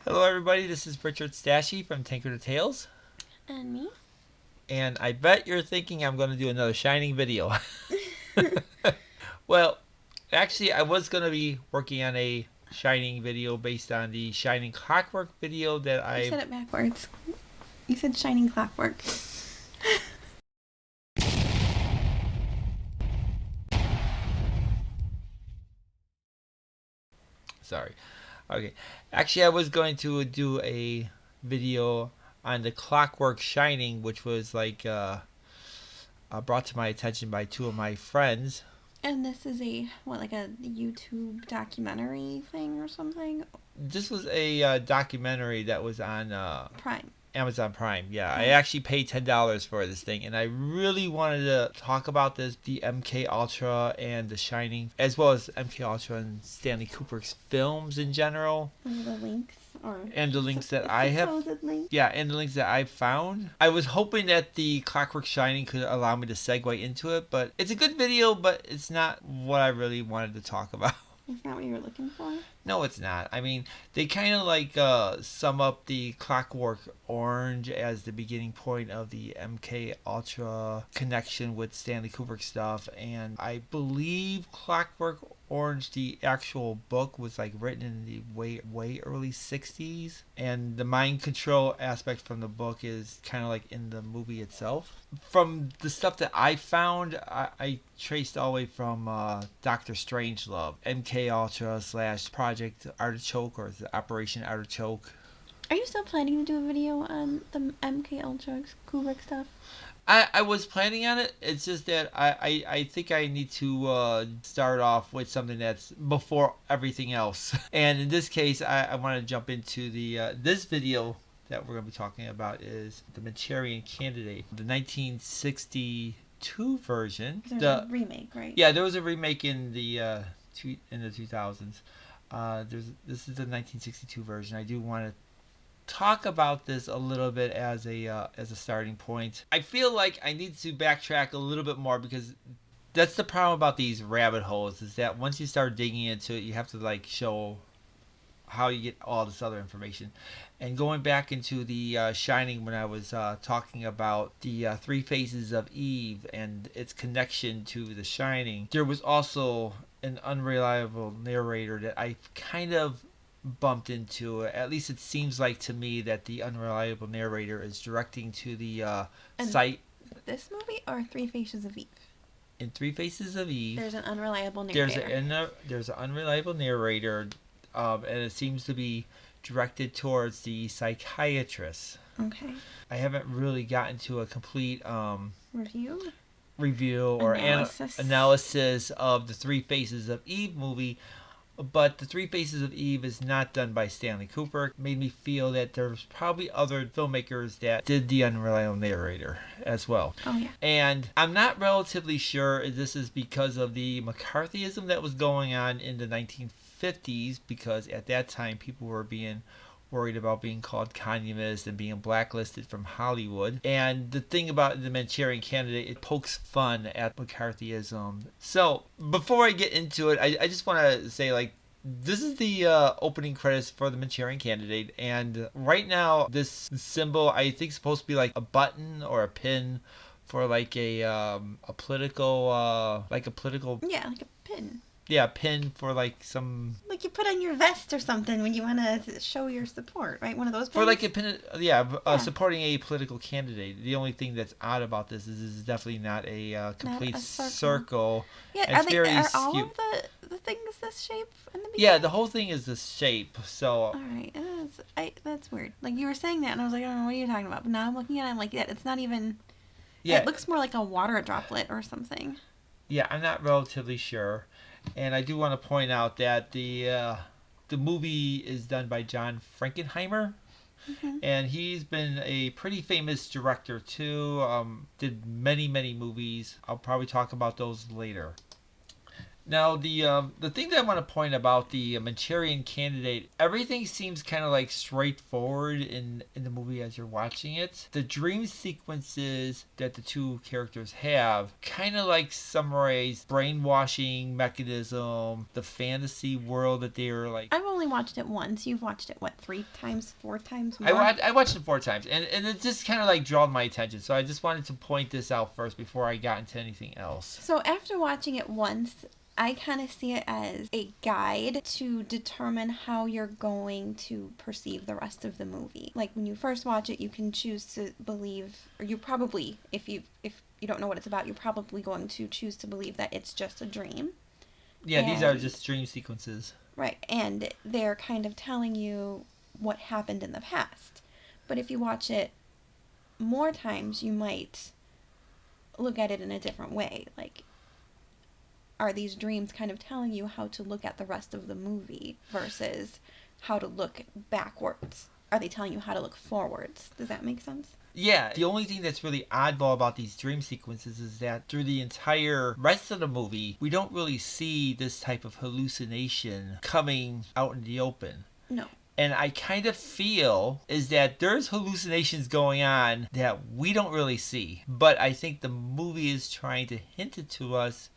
Hello, everybody. This is Richard Stashy from Tinker to Tales. And me? And I bet you're thinking I'm going to do another Shining video. Well, actually, I was going to be working on a Shining video based on the Shining Clockwork video that You I... said it backwards. You said shining clockwork. Sorry. Okay. Actually, I was going to do a video on the Clockwork Shining, which was brought to my attention by two of my friends. And this is like a YouTube documentary thing or something? This was a documentary that was on Prime. Amazon Prime. Yeah, I Oh. actually paid $10 for this thing, and I really wanted to talk about this, the MK Ultra and The Shining, as well as MK Ultra and Stanley Kubrick's films in general, And the links and the links that I have. supposedly. Yeah, and the links that I found. I was hoping that the Clockwork Shining could allow me to segue into it, but it's a good video, but it's not what I really wanted to talk about. Is that what you were looking for? No, it's not. I mean, they kind of sum up the Clockwork Orange as the beginning point of the MK Ultra connection with Stanley Kubrick stuff, and I believe Clockwork Orange, the actual book, was written in the way early '60s, and the mind control aspect from the book is kind of in the movie itself. From the stuff that I found, I traced all the way from Doctor Strangelove, MK Ultra / Project Artichoke, or the Operation Artichoke. Are you still planning to do a video on the MK Ultra Kubrick stuff? I was planning on it. It's just that I think I need to start off with something that's before everything else. And in this case, I want to jump into the this video that we're going to be talking about is the Manchurian Candidate, the 1962 version. There's a remake, right? Yeah, there was a remake in the 2000s. This is the 1962 version. I do want to talk about this a little bit as a starting point. I feel like I need to backtrack a little bit more because that's the problem about these rabbit holes, is that once you start digging into it, you have to show how you get all this other information. And going back into the Shining, when I was talking about the three faces of Eve and its connection to the Shining, there was also an unreliable narrator that I kind of bumped into. At least it seems like to me that the unreliable narrator is directing to the site. This movie or Three Faces of Eve? In Three Faces of Eve, There's an unreliable narrator. There's an unreliable narrator, and it seems to be directed towards the psychiatrist. Okay. I haven't really gotten to a complete Review or analysis. analysis of the Three Faces of Eve movie. But the Three Faces of Eve is not done by Stanley Kubrick. It made me feel that there's probably other filmmakers that did the unreliable narrator as well. Oh, yeah. And I'm not relatively sure if this is because of the McCarthyism that was going on in the 1950s, because at that time people were being worried about being called communist and being blacklisted from Hollywood. And the thing about the Manchurian Candidate, it pokes fun at McCarthyism. So before I get into it, I just want to say, this is the opening credits for the Manchurian Candidate, and right now this symbol I think is supposed to be like a button or a pin for a political Yeah, like a pin. Yeah, pin for some... Like you put on your vest or something when you want to show your support, right? One of those pins? For a pin, yeah. Supporting a political candidate. The only thing that's odd about this is it's definitely not a complete not a circle. Yeah, are all skewed. of the things this shape in the beginning? Yeah, the whole thing is this shape, so... Alright, that's weird. Like, you were saying that, and I was like, I don't know, what are you talking about? But now I'm looking at it, I'm like, yeah, it's not even... Yeah. It looks more like a water droplet or something. Yeah, I'm not relatively sure. And I do want to point out that the movie is done by John Frankenheimer, and he's been a pretty famous director too. Did many movies. I'll probably talk about those later. Now, the thing that I want to point about the Manchurian Candidate, everything seems kind of like straightforward in the movie as you're watching it. The dream sequences that the two characters have kind of like summarize brainwashing mechanism, the fantasy world that they're like. I've only watched it once. You've watched it, what, 3 times, 4 times I, more? I watched it 4 times, and it just kind of like drawn my attention. So I just wanted to point this out first before I got into anything else. So after watching it once, I kind of see it as a guide to determine how you're going to perceive the rest of the movie. Like when you first watch it, you can choose to believe, or you probably, if you don't know what it's about, you're probably going to choose to believe that it's just a dream. Yeah, these are just dream sequences. Right, and they're kind of telling you what happened in the past. But if you watch it more times, you might look at it in a different way. Like, are these dreams kind of telling you how to look at the rest of the movie versus how to look backwards? Are they telling you how to look forwards? Does that make sense? Yeah, the only thing that's really oddball about these dream sequences is that through the entire rest of the movie, we don't really see this type of hallucination coming out in the open. No. And I kind of feel is that there's hallucinations going on that we don't really see. But I think the movie is trying to hint it to us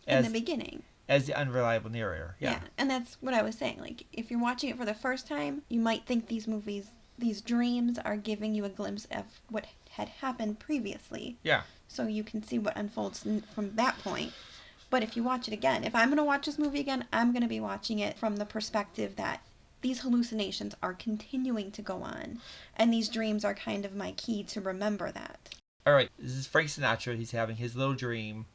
in the beginning. As the unreliable narrator. Yeah. And that's what I was saying. Like, if you're watching it for the first time, you might think these dreams are giving you a glimpse of what had happened previously. Yeah. So you can see what unfolds from that point. But if you watch it again, if I'm going to watch this movie again, I'm going to be watching it from the perspective that these hallucinations are continuing to go on. And these dreams are kind of my key to remember that. All right. This is Frank Sinatra. He's having his little dream.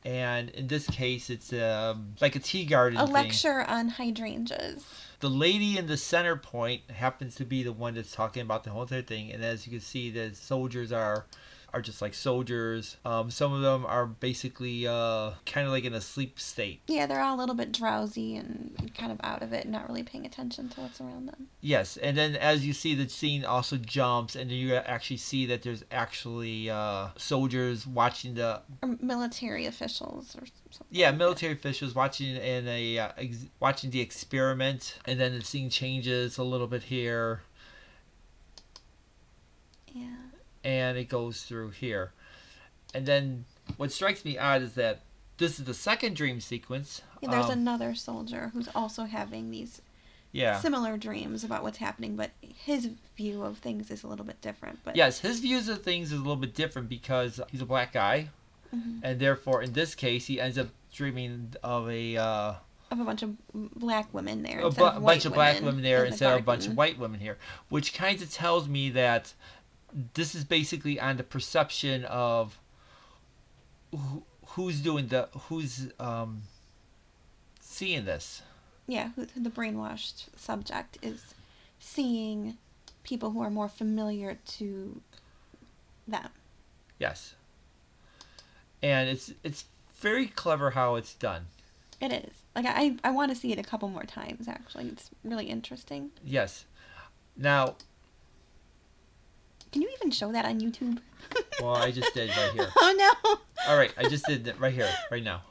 And in this case, it's like a tea garden A thing. lecture on hydrangeas. The lady in the center point happens to be the one that's talking about the whole entire thing. And as you can see, the soldiers are just like soldiers. Some of them are basically kind of like in a sleep state. Yeah, they're all a little bit drowsy and kind of out of it, not really paying attention to what's around them. Yes, and then as you see, the scene also jumps, and then you actually see that there's actually soldiers watching or military officials or something. Yeah, military officials watching watching the experiment, and then the scene changes a little bit here. Yeah. And it goes through here. And then what strikes me odd is that this is the second dream sequence. Yeah, there's another soldier who's also having these similar dreams about what's happening, but his view of things is a little bit different. But yes, his views of things is a little bit different because he's a black guy, and therefore in this case he ends up dreaming of a bunch of black women there. A bunch of black women there instead of a bunch of white women here, which kind of tells me that this is basically on the perception of who's seeing this. Yeah, the brainwashed subject is seeing people who are more familiar to them. Yes. And it's very clever how it's done. It is. Like, I want to see it a couple more times, actually. It's really interesting. Yes. Now, can you even show that on YouTube? Well, I just did right here. Oh, no. All right, I just did it right here, right now.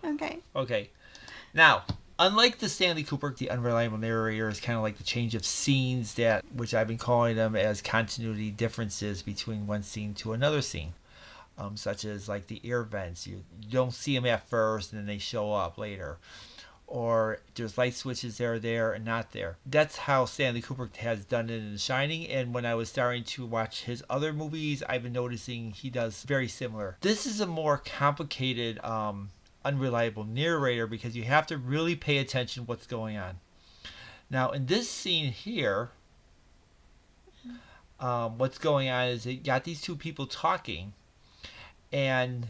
Okay. Now, unlike the Stanley Kubrick, the unreliable narrator is kind of like the change of scenes which I've been calling them as continuity differences between one scene to another scene. Such as like the air vents. You don't see them at first and then they show up later. Or there's light switches there and not there. That's how Stanley Kubrick has done it in The Shining, and when I was starting to watch his other movies, I've been noticing he does very similar. This is a more complicated, unreliable narrator because you have to really pay attention to what's going on. Now, in this scene here, what's going on is you got these two people talking, and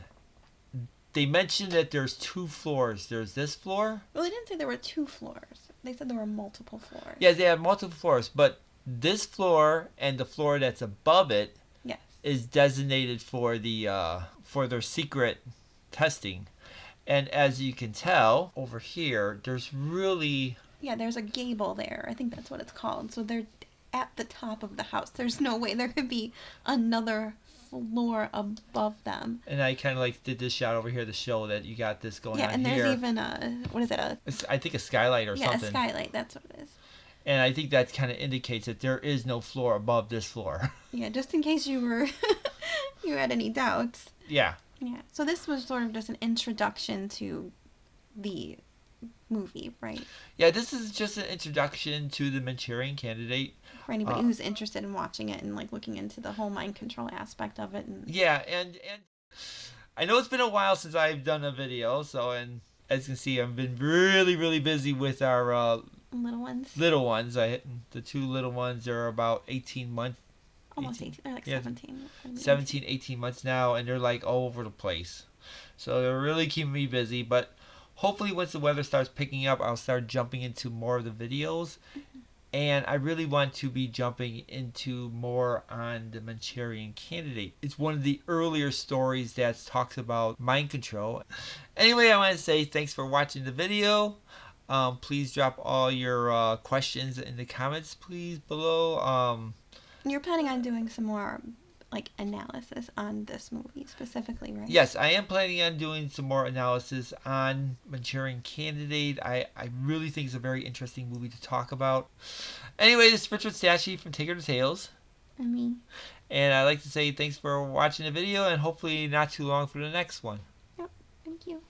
they mentioned that there's 2 floors. There's this floor. Well, they didn't say there were 2 floors. They said there were multiple floors. Yeah, they have multiple floors, but this floor and the floor that's above it is designated for for their secret testing. And as you can tell over here, there's really there's a gable there. I think that's what it's called. So at the top of the house. There's no way there could be another floor above them. And I kind of like did this shot over here to show that you got this going Yeah, on and here. there's even a, what is it, a, I think a skylight or yeah, something. a skylight, that's what it is. And I think that kind of indicates that there is no floor above this floor. Yeah, just in case you were, you had any doubts. Yeah. Yeah, so this was sort of just an introduction to the movie, right? Yeah, this is just an introduction to the Manchurian Candidate. For anybody who's interested in watching it and like looking into the whole mind control aspect of it. And Yeah, and I know it's been a while since I've done a video, so and as you can see, I've been really busy with our little ones. little ones. The two little ones are about 18 months. Almost 18. They're like Yeah, 17. 17, 18 months now, and they're like all over the place. So they're really keeping me busy, but hopefully once the weather starts picking up, I'll start jumping into more of the videos. And I really want to be jumping into more on the Manchurian Candidate. It's one of the earlier stories that talks about mind control. Anyway, I want to say thanks for watching the video. Please drop all your questions in the comments, please, below. You're planning on doing some more like analysis on this movie specifically, right? Yes, I am planning on doing some more analysis on Manchurian Candidate. I really think it's a very interesting movie to talk about. Anyway, this is Richard Stachey from Taker to Tales. And me. And I'd like to say thanks for watching the video and hopefully not too long for the next one. Yep, thank you.